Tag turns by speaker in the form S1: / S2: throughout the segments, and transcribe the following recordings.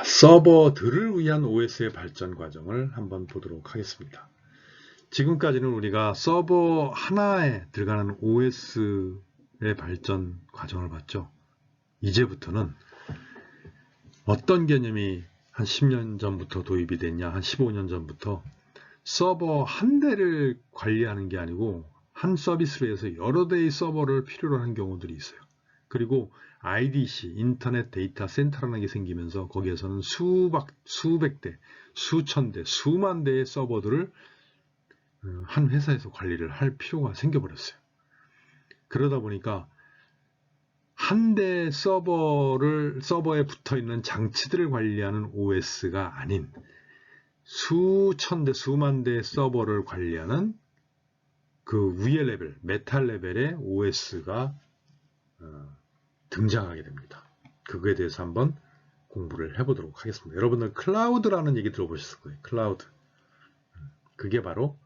S1: 자, 서버들을 위한 OS의 발전 과정을 한번 보도록 하겠습니다. 지금까지는 우리가 서버 하나에 들어가는 OS의 발전 과정을 봤죠. 이제부터는 어떤 개념이 한 10년 전부터 도입이 됐냐, 한 15년 전부터 서버 한 대를 관리하는 게 아니고 한 서비스로 해서 여러 대의 서버를 필요로 하는 경우들이 있어요. 그리고 IDC, 인터넷 데이터 센터라는 게 생기면서 거기에서는 수백 대, 수천 대, 수만 대의 서버들을 한 회사에서 관리를 할 필요가 생겨버렸어요. 그러다 보니까 한 대 서버에 붙어 있는 장치들을 관리하는 OS가 아닌 수천 대, 수만 대의 서버를 관리하는 그 위의 레벨, 메타 레벨의 OS가 등장하게 됩니다. 그거에 대해서 한번 공부를 해보도록 하겠습니다. 여러분들 클라우드라는 얘기 들어보셨을 거예요. 클라우드. 그게 바로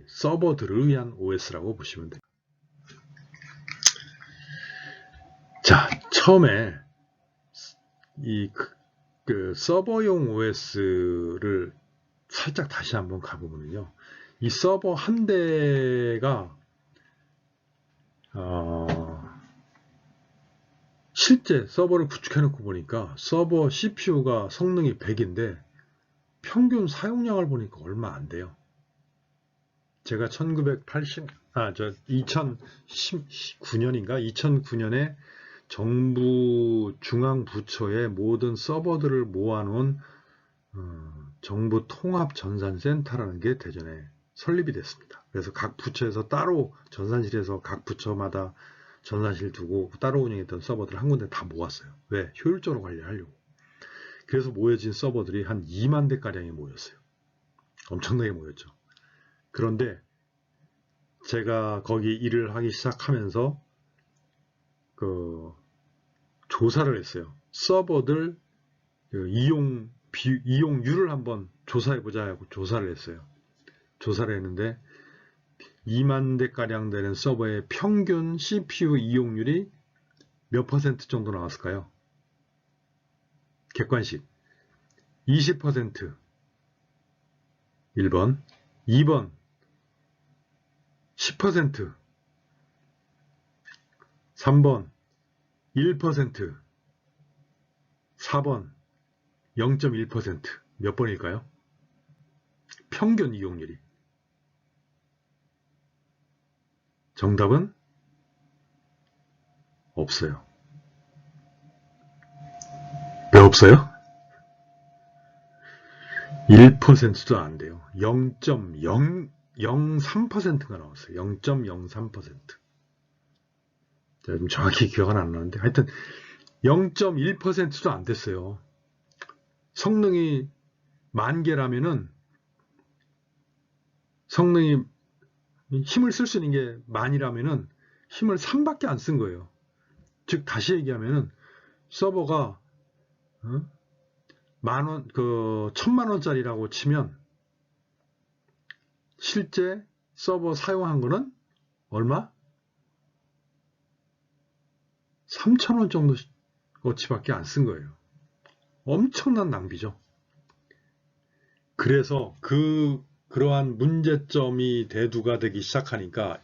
S1: 서버들을 위한 OS라고 보시면 돼요. 자, 처음에 그 서버용 OS를 살짝 다시 한번 가보면요. 이 서버 한 대가 실제 서버를 구축해 놓고 보니까 서버 CPU가 성능이 100인데 평균 사용량을 보니까 얼마 안 돼요. 제가 2009년에 정부 중앙부처의 모든 서버들을 모아놓은 정부 통합전산센터라는 게 대전에 설립이 됐습니다. 그래서 각 부처에서 따로 전산실에서 각 부처마다 전산실 두고 따로 운영했던 서버들을 한 군데 다 모았어요. 왜? 효율적으로 관리하려고. 그래서 모여진 서버들이 한 2만 대가량이 모였어요. 엄청나게 모였죠. 그런데 제가 거기 일을 하기 시작하면서 조사를 했어요. 서버들 이용률을 한번 조사해보자 하고 조사를 했어요. 조사를 했는데 2만 대가량 되는 서버의 평균 CPU 이용률이 몇 퍼센트 정도 나왔을까요? 객관식 20% 1번, 2번 10%, 3번 1%, 4번 0.1%. 몇 번일까요? 평균 이용률이. 정답은 없어요. 왜 없어요? 1%도 안 돼요. 0.003%가 나왔어요. 0.03%. 좀 정확히 기억은 안 나는데 하여튼 0.1%도 안 됐어요. 성능이 10,000개라면은 성능이 힘을 쓸 수 있는 게 만이라면은 힘을 3밖에 안 쓴 거예요. 즉 다시 얘기하면은 서버가 1,000만원짜리라고 치면 실제 서버 사용한 거는 얼마? 3,000원 정도 어치밖에 안 쓴 거예요. 엄청난 낭비죠. 그래서 그러한 문제점이 대두가 되기 시작하니까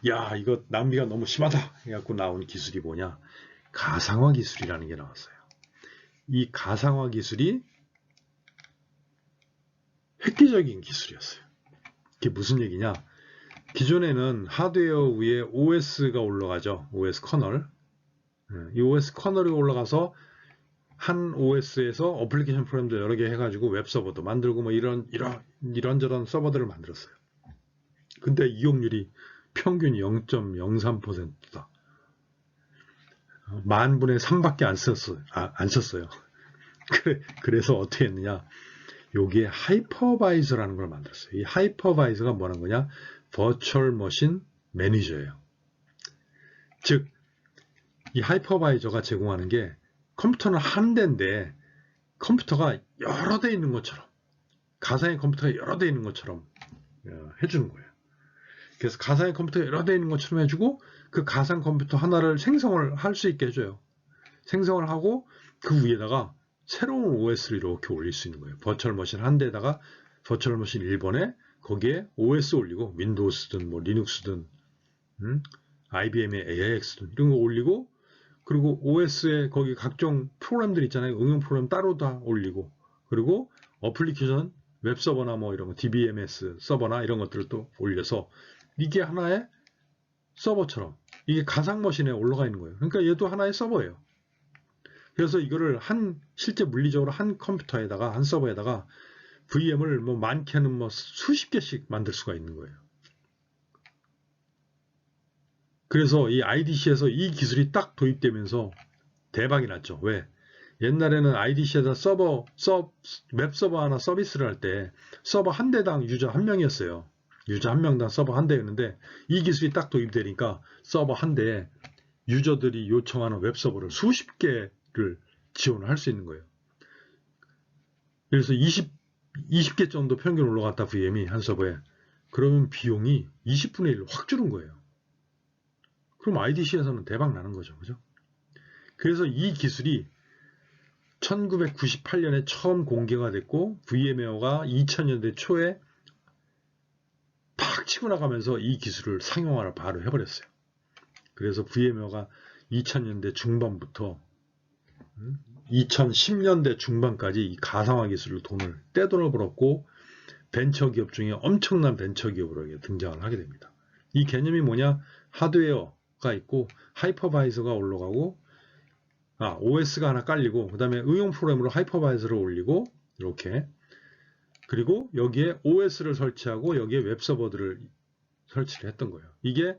S1: 야, 이거 낭비가 너무 심하다 해갖고 나온 기술이 뭐냐? 가상화 기술이라는 게 나왔어요. 이 가상화 기술이 획기적인 기술이었어요. 이게 무슨 얘기냐? 기존에는 하드웨어 위에 OS가 올라가죠. OS 커널. 이 OS 커널이 올라가서 한 OS에서 어플리케이션 프로그램도 여러 개 해가지고 웹서버도 만들고 뭐 이런저런 서버들을 만들었어요. 근데 이용률이 평균 0.03%다. 10,000분의 3밖에 안 썼어요. 그래서 어떻게 했느냐? 여기에 하이퍼바이저라는 걸 만들었어요. 이 하이퍼바이저가 뭐라는 거냐? 버추얼 머신 매니저예요. 즉, 이 하이퍼바이저가 제공하는 게 컴퓨터는 한 대인데 컴퓨터가 여러 대 있는 것처럼 가상의 컴퓨터가 여러 대 있는 것처럼 해주는 거예요. 그래서 가상의 컴퓨터가 여러 대 있는 것처럼 해주고 그 가상 컴퓨터 하나를 생성을 할 수 있게 해줘요. 생성을 하고 그 위에다가 새로운 OS를 이렇게 올릴 수 있는 거예요. 버추얼 머신 한 대에다가 버추얼 머신 1번에 거기에 OS 올리고 윈도우스든 뭐 리눅스든 IBM의 AIX든 이런 거 올리고 그리고 OS에 거기 각종 프로그램들 있잖아요. 응용 프로그램 따로 다 올리고 그리고 어플리케이션 웹서버나 뭐 이런 거 DBMS 서버나 이런 것들을 또 올려서 이게 하나의 서버처럼 이게 가상 머신에 올라가 있는 거예요. 그러니까 얘도 하나의 서버예요. 그래서 이거를 실제 물리적으로 한 컴퓨터에다가 한 서버에다가 VM을 뭐 많게는 뭐 수십 개씩 만들 수가 있는 거예요. 그래서 이 IDC에서 이 기술이 딱 도입되면서 대박이 났죠. 왜? 옛날에는 IDC에다 웹서버 하나 서비스를 할 때 서버 한 대당 유저 한 명이었어요. 유저 한 명당 서버 한 대였는데 이 기술이 딱 도입되니까 서버 한 대에 유저들이 요청하는 웹서버를 수십 개를 지원을 할 수 있는 거예요. 그래서 20개 정도 평균 올라갔다 VM이 한 서버에 그러면 비용이 20분의 1로 확 줄은 거예요. 그럼 IDC에서는 대박 나는 거죠. 그죠? 그래서 이 기술이 1998년에 처음 공개가 됐고 VM웨어가 2000년대 초에 팍 치고 나가면서 이 기술을 상용화를 바로 해버렸어요. 그래서 VM웨어가 2000년대 중반부터 2010년대 중반까지 이 가상화 기술로 떼돈을 벌었고 벤처기업 중에 엄청난 벤처기업으로 등장을 하게 됩니다. 이 개념이 뭐냐? 하드웨어가 있고 하이퍼바이저가 올라가고 OS가 하나 깔리고 그 다음에 응용 프로그램으로 하이퍼바이저를 올리고 이렇게 그리고 여기에 OS를 설치하고 여기에 웹서버들을 설치를 했던 거예요. 이게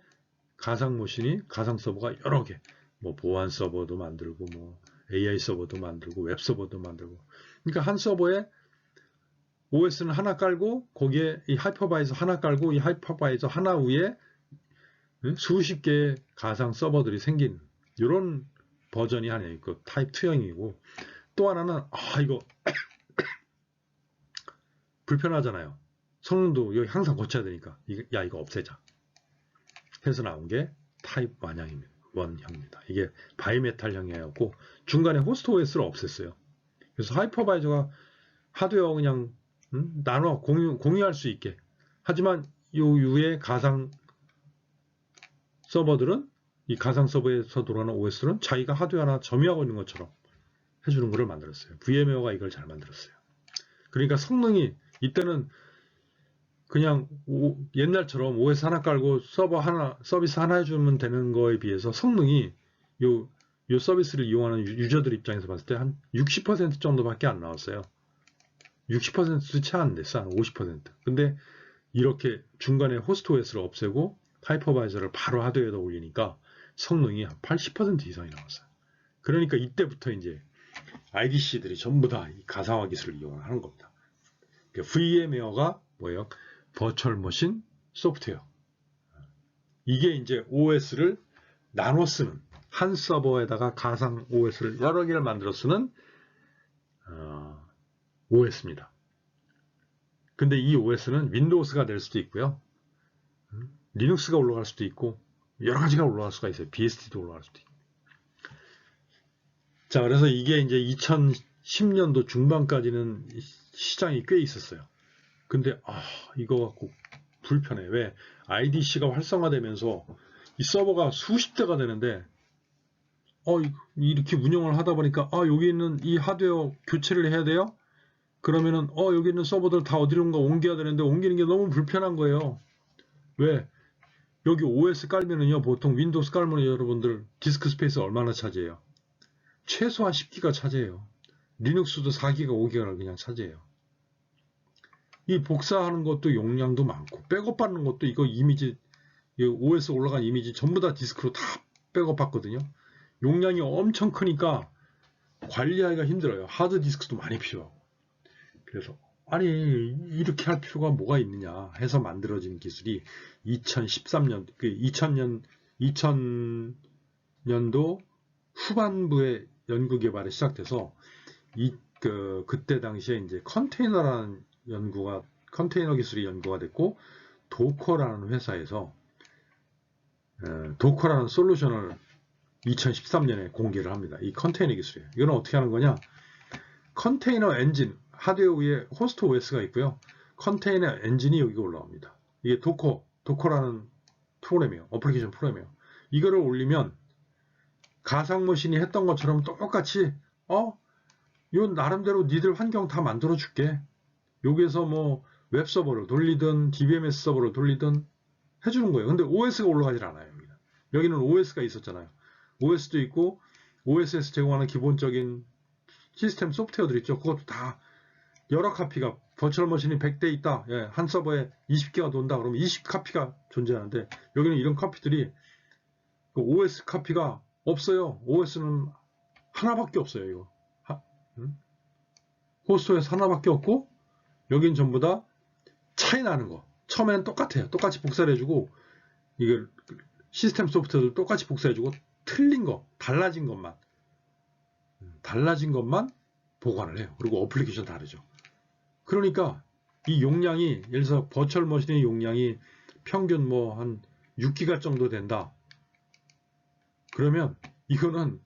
S1: 가상 머신이 가상 서버가 여러 개 뭐 보안 서버도 만들고 뭐 AI 서버도 만들고 웹 서버도 만들고 그러니까 한 서버에 OS는 하나 깔고 거기에 이 하이퍼바이저 하나 깔고 이 하이퍼바이저 하나 위에 수십 개의 가상 서버들이 생긴 이런 버전이 하나 있고 타입 2형이고 또 하나는 이거 불편하잖아요. 성능도 여기 항상 고쳐야 되니까 이거 없애자 해서 나온 게 타입 1형입니다. 이게 바이메탈형이었고 중간에 호스트 OS를 없앴어요. 그래서 하이퍼바이저가 하드웨어 그냥 나눠 공유할 수 있게 하지만 요 위에 가상 서버들은 이 가상 서버에서 돌아가는 OS는 자기가 하드웨어 하나 점유하고 있는 것처럼 해주는 것을 만들었어요. VM웨어가 이걸 잘 만들었어요. 그러니까 성능이 이때는 그냥 옛날처럼 OS 하나 깔고 서비스 하나 해주면 되는 거에 비해서 성능이 요 서비스를 이용하는 유저들 입장에서 봤을 때 한 60% 정도밖에 안 나왔어요. 60%도 채 안 됐어. 한 50%. 근데 이렇게 중간에 호스트 OS를 없애고 하이퍼바이저를 바로 하드웨어에다 올리니까 성능이 한 80% 이상이 나왔어요. 그러니까 이때부터 이제 IDC들이 전부 다 이 가상화 기술을 이용하는 겁니다. 그러니까 VM웨어가 뭐예요? 버추얼 머신 소프트웨어. 이게 이제 OS를 나눠 쓰는 한 서버에다가 가상 OS를 여러 개를 만들어 쓰는 OS입니다. 근데 이 OS는 윈도우스가 될 수도 있고요. 리눅스가 올라갈 수도 있고 여러 가지가 올라갈 수가 있어요. BSD도 올라갈 수도 있고. 자, 그래서 이게 이제 2010년도 중반까지는 시장이 꽤 있었어요. 근데 이거 갖고 불편해. 왜? IDC가 활성화되면서 이 서버가 수십 대가 되는데 이렇게 운영을 하다 보니까 여기 있는 이 하드웨어 교체를 해야 돼요? 그러면은 여기 있는 서버들 다 어디론가 옮겨야 되는데 옮기는 게 너무 불편한 거예요. 왜? 여기 OS 깔면은요, 보통 윈도우스 깔면 여러분들 디스크 스페이스 얼마나 차지해요? 최소한 10기가 차지해요. 리눅스도 4기가, 5기가를 그냥 차지해요. 이 복사하는 것도 용량도 많고, 백업 받는 것도 이거 이미지, OS 올라간 이미지 전부 다 디스크로 다 백업 받거든요. 용량이 엄청 크니까 관리하기가 힘들어요. 하드 디스크도 많이 필요하고. 그래서 아니 이렇게 할 필요가 뭐가 있느냐 해서 만들어진 기술이 2013년, 2000년도 후반부에 연구 개발이 시작돼서 그때 당시에 이제 컨테이너 기술이 연구가 됐고 도커라는 회사에서 도커라는 솔루션을 2013년에 공개를 합니다. 이 컨테이너 기술이에요. 이건 어떻게 하는 거냐? 컨테이너 엔진, 하드웨어 위에 호스트 OS가 있고요. 컨테이너 엔진이 여기 올라옵니다. 이게 도커라는 프로그램이에요. 어플리케이션 프로그램이에요. 이거를 올리면 가상머신이 했던 것처럼 똑같이 요 나름대로 니들 환경 다 만들어 줄게. 여기에서 뭐 웹서버를 돌리든 DBMS 서버를 돌리든 해주는 거예요. 근데 OS가 올라가질 않아요. 여기는 OS가 있었잖아요. OS도 있고 OS에서 제공하는 기본적인 시스템 소프트웨어들 있죠. 그것도 다 여러 카피가 버추얼 머신이 100대 있다. 예, 한 서버에 20개가 돈다. 그러면 20카피가 존재하는데 여기는 이런 카피들이 그 OS 카피가 없어요. OS는 하나밖에 없어요. 이거 호스트에서 하나밖에 없고 여긴 전부 다 차이 나는 거. 처음에는 똑같아요. 똑같이 복사를 해주고 이걸 시스템 소프트웨어도 똑같이 복사해주고 틀린 거, 달라진 것만 보관을 해요. 그리고 어플리케이션 다르죠. 그러니까 이 용량이 예를 들어서 버추얼 머신의 용량이 평균 뭐 한 6기가 정도 된다. 그러면 이거는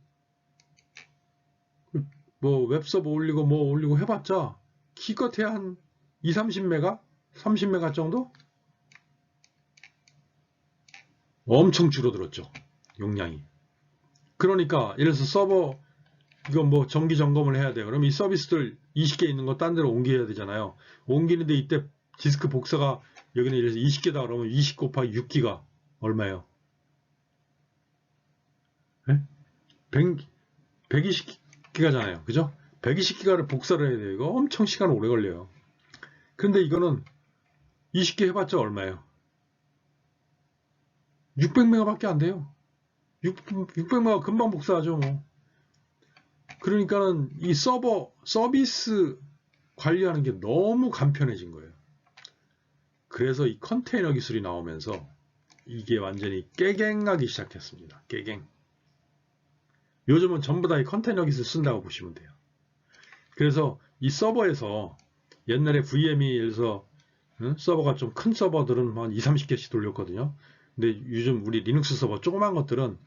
S1: 뭐 웹서버 올리고 뭐 올리고 해봤자 기껏해야 한 30메가? 30메가 정도? 엄청 줄어들었죠. 용량이. 그러니까 예를 들어서 서버 이거 뭐 정기 점검을 해야 돼요. 그럼 이 서비스들 20개 있는 거 딴 데로 옮겨야 되잖아요. 옮기는데 이때 디스크 복사가 여기는 예를 들어서 20개다 그러면 20 곱하기 6기가 얼마예요? 네? 120기가잖아요. 그죠? 120기가를 복사를 해야 돼요. 이거 엄청 시간 오래 걸려요. 근데 이거는 20개 해봤자 얼마예요? 600메가밖에 안 돼요. 600메가 금방 복사하죠. 뭐. 그러니까는 이 서비스 관리하는 게 너무 간편해진 거예요. 그래서 이 컨테이너 기술이 나오면서 이게 완전히 깨갱하기 시작했습니다. 깨갱. 요즘은 전부 다 이 컨테이너 기술 쓴다고 보시면 돼요. 그래서 이 서버에서 옛날에 VM이 예를 들어서 서버가 좀 큰 서버들은 한 20, 30개씩 돌렸거든요. 근데 요즘 우리 리눅스 서버 조그만 것들은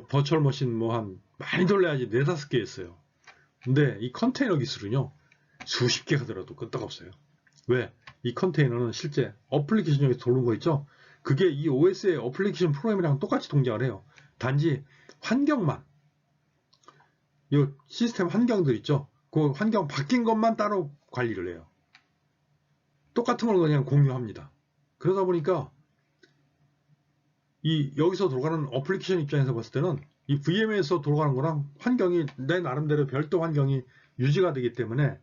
S1: 버추얼 머신 뭐 한 많이 돌려야지 4, 5개 있어요. 근데 이 컨테이너 기술은요. 수십 개가 들어도 끄떡없어요. 왜? 이 컨테이너는 실제 어플리케이션에서 도는 거 있죠? 그게 이 OS의 어플리케이션 프로그램이랑 똑같이 동작을 해요. 단지 환경만 이 시스템 환경들 있죠? 그 환경 바뀐 것만 따로 관리를 해요. 똑같은 걸 그냥 공유합니다. 그러다 보니까 이 여기서 돌아가는 어플리케이션 입장에서 봤을 때는 이 VM에서 돌아가는 거랑 환경이 내 나름대로 별도 환경이 유지가 되기 때문에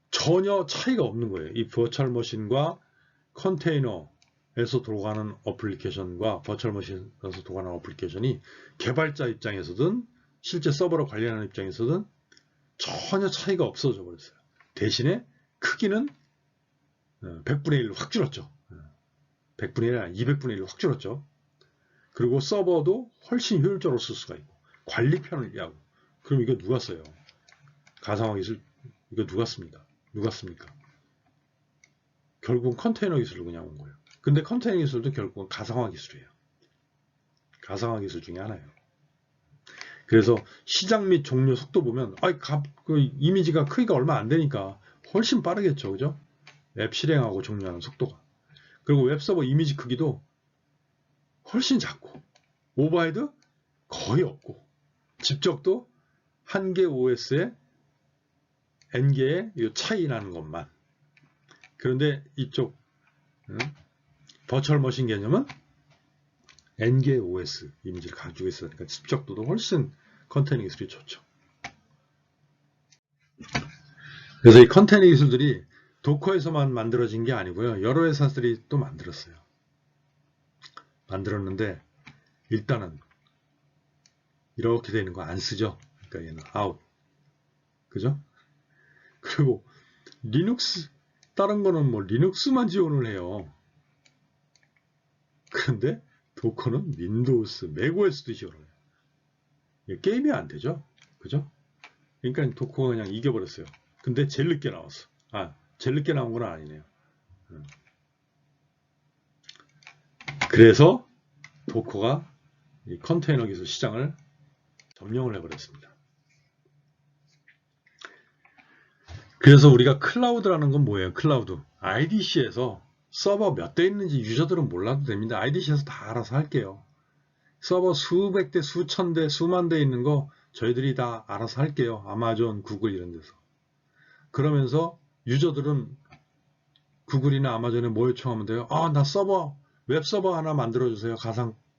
S1: 전혀 차이가 없는 거예요. 이 버추얼 머신과 컨테이너에서 돌아가는 어플리케이션과 버추얼 머신에서 돌아가는 어플리케이션이 개발자 입장에서든 실제 서버로 관리하는 입장에서든 전혀 차이가 없어져 버렸어요. 대신에 크기는 100분의 1로 확 줄었죠. 100분의 1 아니라 200분의 1로 확 줄었죠. 그리고 서버도 훨씬 효율적으로 쓸 수가 있고 관리 편리하고. 그럼 이거 누가 써요? 가상화 기술 이거 누가 씁니까? 결국은 컨테이너 기술로 그냥 온 거예요. 근데 컨테이너 기술도 결국은 가상화 기술이에요. 가상화 기술 중에 하나예요. 그래서 시작 및 종료 속도 보면 그 이미지가 크기가 얼마 안 되니까 훨씬 빠르겠죠. 그죠? 앱 실행하고 종료하는 속도가. 그리고 웹서버 이미지 크기도 훨씬 작고 오버헤드 거의 없고 집적도 한 개 OS에 N개의 차이 나는 것만. 그런데 이쪽 버추얼 머신 개념은 N개의 OS 이미지를 가지고 있으니까 집적도도 훨씬 컨테이너 기술이 좋죠. 그래서 이 컨테이너 기술들이 도커에서만 만들어진 게 아니고요. 여러 회사들이 또 만들었는데 일단은 이렇게 되는 거 안 쓰죠. 그러니까 얘는 아웃. 그죠? 그리고 리눅스 다른 거는 뭐 리눅스만 지원을 해요. 그런데 도커는 윈도우스, 맥OS도 지원을 해요. 게임이 안 되죠. 그죠? 그러니까 도커가 그냥 이겨버렸어요. 근데 제일 늦게 나왔어. 제일 늦게 나온 건 아니네요. 그래서 도커가 이 컨테이너 기술 시장을 점령을 해버렸습니다. 그래서 우리가 클라우드라는 건 뭐예요? 클라우드. IDC에서 서버 몇 대 있는지 유저들은 몰라도 됩니다. IDC에서 다 알아서 할게요. 서버 수백 대, 수천 대, 수만 대 있는 거 저희들이 다 알아서 할게요. 아마존, 구글 이런 데서. 그러면서 유저들은 구글이나 아마존에 뭐 요청하면 돼요? 아, 나 서버, 웹 서버 하나 만들어주세요.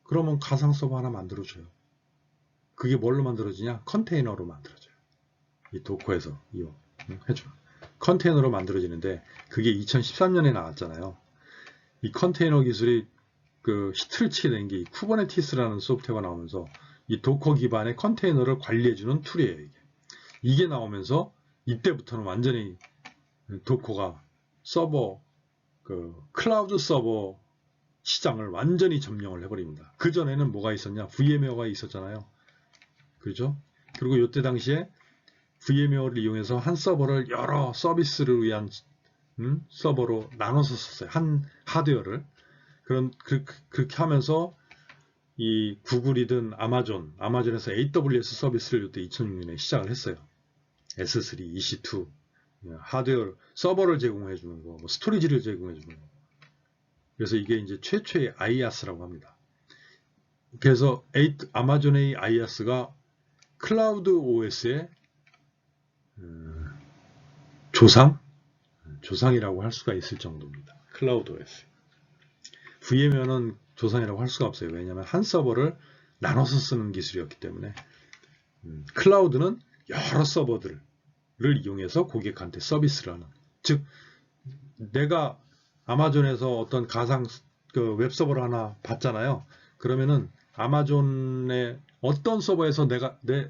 S1: 그러면 가상 서버 하나 만들어줘요. 그게 뭘로 만들어지냐? 컨테이너로 만들어져요. 이 도커에서 해줘. 컨테이너로 만들어지는데 그게 2013년에 나왔잖아요. 이 컨테이너 기술이 그 히트를 치게 된 게 쿠버네티스라는 소프트웨어가 나오면서 이 도커 기반의 컨테이너를 관리해주는 툴이에요. 이게 나오면서 이때부터는 완전히 도커가 서버, 클라우드 서버 시장을 완전히 점령을 해버립니다. 그전에는 뭐가 있었냐? VMware가 있었잖아요. 그렇죠? 그리고 이때 당시에 VMware를 이용해서 한 서버를 여러 서비스를 위한 서버로 나눠서 썼어요. 한 하드웨어를. 그렇게 하면서 이 구글이든 아마존에서 AWS 서비스를 이때 2006년에 시작을 했어요. S3, EC2, 하드웨어, 서버를 제공해 주는 거, 뭐 스토리지를 제공해 주는 거. 그래서 이게 이제 최초의 IaaS라고 합니다. 그래서 아마존의 IaaS가 클라우드 OS의 조상이라고 할 수가 있을 정도입니다. 클라우드 OS. VMware는 조상이라고 할 수가 없어요. 왜냐하면 한 서버를 나눠서 쓰는 기술이었기 때문에 클라우드는 여러 서버들을 이용해서 고객한테 서비스를 하는, 즉 내가 아마존에서 어떤 가상 웹서버를 하나 받잖아요. 그러면은 아마존의 어떤 서버에서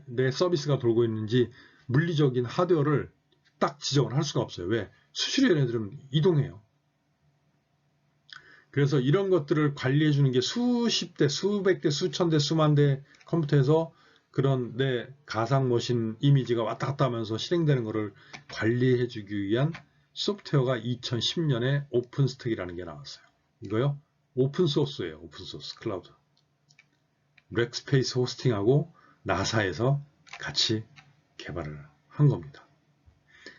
S1: 내 서비스가 돌고 있는지 물리적인 하드웨어를 딱 지정을 할 수가 없어요. 왜? 수수료 얘네들은 이동해요. 그래서 이런 것들을 관리해 주는 게 수십 대, 수백 대, 수천 대, 수만 대 컴퓨터에서 그런 내 가상 머신 이미지가 왔다 갔다 하면서 실행되는 것을 관리해 주기 위한 소프트웨어가 2010년에 오픈스택이라는 게 나왔어요. 이거요? 오픈소스예요. 오픈소스 클라우드. 렉스페이스 호스팅하고 나사에서 같이 개발을 한 겁니다.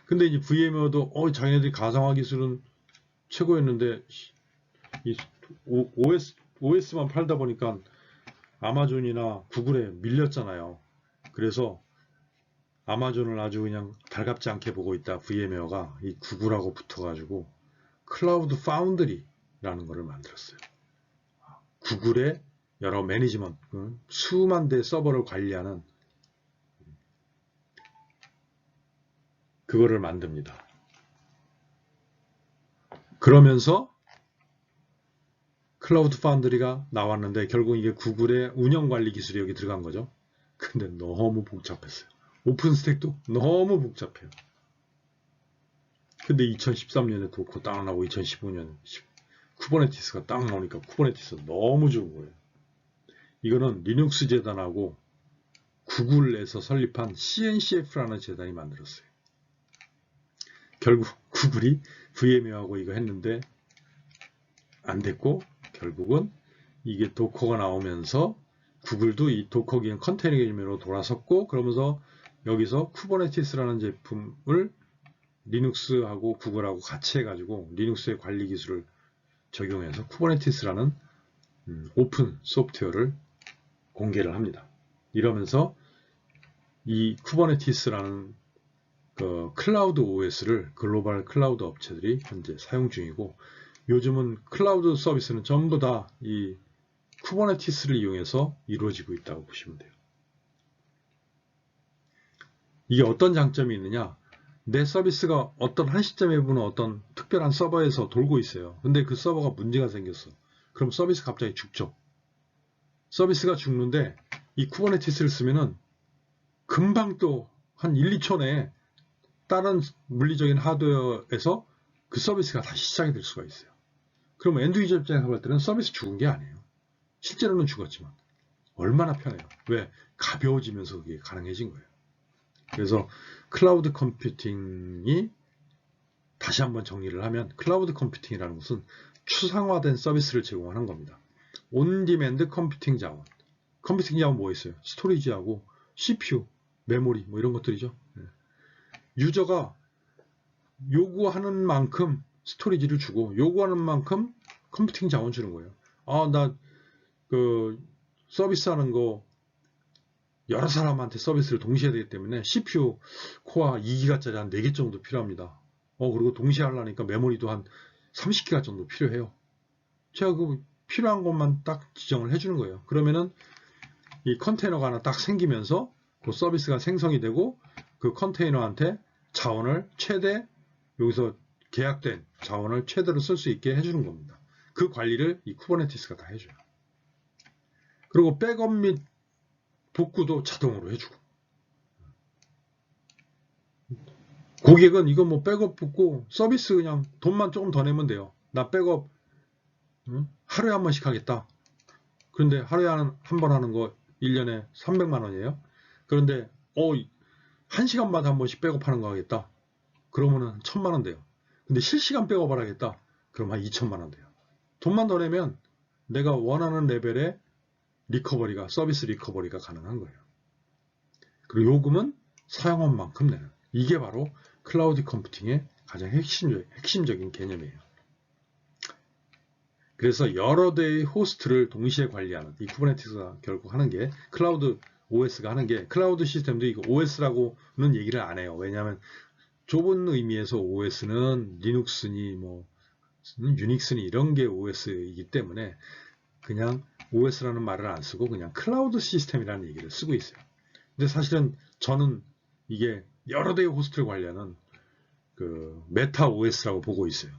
S1: 근데 이제 VMware도 자기네들이 가상화 기술은 최고였는데 이 OS만 팔다 보니까 아마존이나 구글에 밀렸잖아요. 그래서 아마존을 아주 그냥 달갑지 않게 보고 있다 VMware가 이 구글하고 붙어가지고 클라우드 파운드리라는 것을 만들었어요. 구글의 여러 매니지먼트, 수만 대 서버를 관리하는 그거를 만듭니다. 그러면서 클라우드 파운드리가 나왔는데 결국 이게 구글의 운영관리 기술이 여기 들어간 거죠. 근데 너무 복잡했어요. 오픈스택도 너무 복잡해요. 근데 2013년에 도커 딱 나오고 2015년 쿠버네티스가 딱 나오니까 쿠버네티스가 너무 좋은 거예요. 이거는 리눅스 재단하고 구글에서 설립한 CNCF라는 재단이 만들었어요. 결국 구글이 VMware하고 이거 했는데 안 됐고 결국은 이게 도커가 나오면서 구글도 이 도커 기능 컨테이너 개념으로 돌아섰고 그러면서 여기서 쿠버네티스라는 제품을 리눅스하고 구글하고 같이 해가지고 리눅스의 관리 기술을 적용해서 쿠버네티스라는 오픈 소프트웨어를 공개를 합니다. 이러면서 이 쿠버네티스라는 클라우드 OS를 글로벌 클라우드 업체들이 현재 사용 중이고 요즘은 클라우드 서비스는 전부 다 이 쿠버네티스를 이용해서 이루어지고 있다고 보시면 돼요. 이게 어떤 장점이 있느냐? 내 서비스가 어떤 한 시점에 보는 어떤 특별한 서버에서 돌고 있어요. 근데 그 서버가 문제가 생겼어. 그럼 서비스 갑자기 죽죠. 서비스가 죽는데 이 쿠버네티스를 쓰면은 금방 또 한 1, 2초 내에 다른 물리적인 하드웨어에서 그 서비스가 다시 시작이 될 수가 있어요. 그럼 엔드 유저 입장에서 볼 때는 서비스 죽은 게 아니에요. 실제로는 죽었지만 얼마나 편해요. 왜? 가벼워지면서 그게 가능해진 거예요. 그래서 클라우드 컴퓨팅이 다시 한번 정리를 하면 클라우드 컴퓨팅이라는 것은 추상화된 서비스를 제공하는 겁니다. 온디맨드 컴퓨팅 자원. 컴퓨팅 자원 뭐 있어요? 스토리지하고 CPU, 메모리 뭐 이런 것들이죠. 유저가 요구하는 만큼 스토리지를 주고 요구하는 만큼 컴퓨팅 자원 주는 거예요. 나 그 서비스하는 거 여러 사람한테 서비스를 동시에 되기 때문에 CPU 코어 2기가짜리 한 4개 정도 필요합니다. 그리고 동시에 하려니까 메모리도 한 30기가 정도 필요해요. 제가 그 필요한 것만 딱 지정을 해주는 거예요. 그러면은 이 컨테이너가 하나 딱 생기면서 그 서비스가 생성이 되고 그 컨테이너한테 자원을 최대, 여기서 계약된 자원을 최대로 쓸 수 있게 해주는 겁니다. 그 관리를 이 쿠버네티스가 다 해줘요. 그리고 백업 및 복구도 자동으로 해주고, 고객은 이거 뭐 백업 복구 서비스 그냥 돈만 조금 더 내면 돼요. 나 백업 하루에 한 번씩 하겠다. 그런데 하루에 한 번 하는 거 1년에 300만 원이에요. 그런데 1시간마다 한 번씩 백업하는 거 하겠다. 그러면은 1000만 원 돼요. 근데 실시간 백업을 하겠다. 그럼 한 2000만 원 돼요. 돈만 더 내면 내가 원하는 레벨의 리커버리가, 서비스 리커버리가 가능한 거예요. 그리고 요금은 사용한 만큼 내는. 이게 바로 클라우드 컴퓨팅의 가장 핵심적인 개념이에요. 그래서 여러 대의 호스트를 동시에 관리하는, 이 쿠버네티스가 결국 하는 게, 클라우드 OS가 하는 게, 클라우드 시스템도 이거 OS라고는 얘기를 안 해요. 왜냐하면 좁은 의미에서 OS는 리눅스니 뭐 유닉스니 이런 게 OS이기 때문에 그냥 OS라는 말을 안 쓰고 그냥 클라우드 시스템이라는 얘기를 쓰고 있어요. 근데 사실은 저는 이게 여러 대의 호스트를 관리하는 그 메타 OS라고 보고 있어요.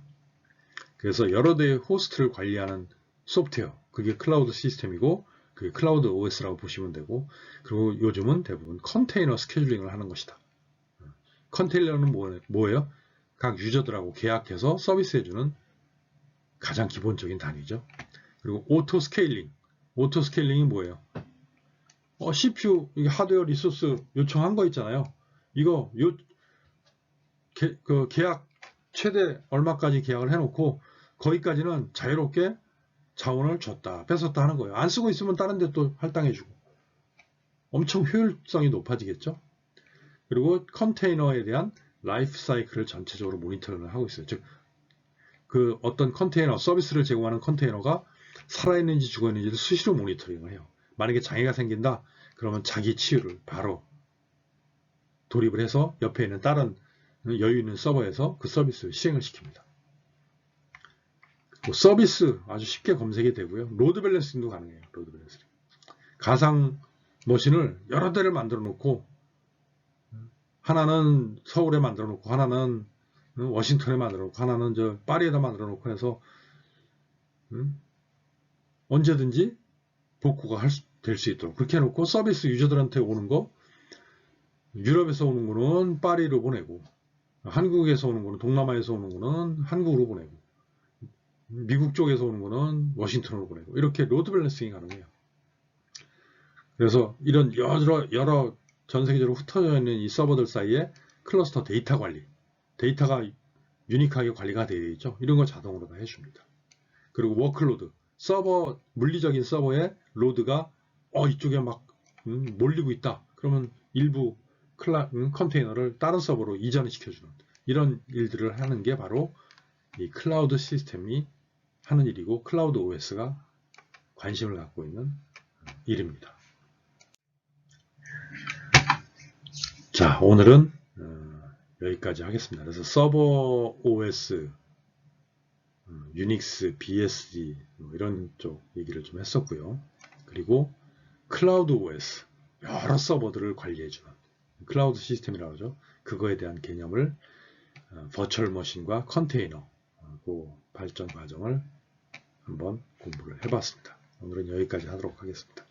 S1: 그래서 여러 대의 호스트를 관리하는 소프트웨어, 그게 클라우드 시스템이고 그게 클라우드 OS라고 보시면 되고, 그리고 요즘은 대부분 컨테이너 스케줄링을 하는 것이다. 컨테이너는 뭐예요? 각 유저들하고 계약해서 서비스해주는 가장 기본적인 단위죠. 그리고 오토 스케일링. 오토 스케일링이 뭐예요? CPU 하드웨어 리소스 요청한 거 있잖아요. 이거 그 계약 최대 얼마까지 계약을 해놓고 거기까지는 자유롭게 자원을 줬다 뺏었다 하는 거예요. 안 쓰고 있으면 다른 데 또 할당해주고 엄청 효율성이 높아지겠죠. 그리고 컨테이너에 대한 라이프 사이클을 전체적으로 모니터링을 하고 있어요. 즉, 그 어떤 컨테이너, 서비스를 제공하는 컨테이너가 살아있는지 죽어있는지를 수시로 모니터링을 해요. 만약에 장애가 생긴다, 그러면 자기 치유를 바로 돌입을 해서 옆에 있는 다른 여유 있는 서버에서 그 서비스를 시행을 시킵니다. 서비스 아주 쉽게 검색이 되고요. 로드 밸런싱도 가능해요. 로드 밸런싱. 가상 머신을 여러 대를 만들어 놓고 하나는 서울에 만들어 놓고 하나는 워싱턴에 만들어 놓고 하나는 저 파리에다 만들어 놓고 해서 언제든지 복구가 될 수 있도록 그렇게 해놓고 서비스 유저들한테 오는 거 유럽에서 오는 거는 파리로 보내고 한국에서 오는 거는 동남아에서 오는 거는 한국으로 보내고 미국 쪽에서 오는 거는 워싱턴으로 보내고 이렇게 로드 밸런싱이 가능해요. 그래서 이런 여러 전 세계적으로 흩어져 있는 이 서버들 사이에 클러스터 데이터 관리, 데이터가 유니크하게 관리가 되어 있죠. 이런 거 자동으로 다 해줍니다. 그리고 워크로드, 서버, 물리적인 서버의 로드가 이쪽에 막 몰리고 있다. 그러면 일부 컨테이너를 다른 서버로 이전을 시켜주는 이런 일들을 하는 게 바로 이 클라우드 시스템이 하는 일이고 클라우드 OS가 관심을 갖고 있는 일입니다. 자, 오늘은 여기까지 하겠습니다. 그래서 서버 OS, 유닉스, BSD 이런 쪽 얘기를 좀 했었고요. 그리고 클라우드 OS, 여러 서버들을 관리해주는 클라우드 시스템이라고 하죠. 그거에 대한 개념을 버추얼 머신과 컨테이너 그 발전 과정을 한번 공부를 해봤습니다. 오늘은 여기까지 하도록 하겠습니다.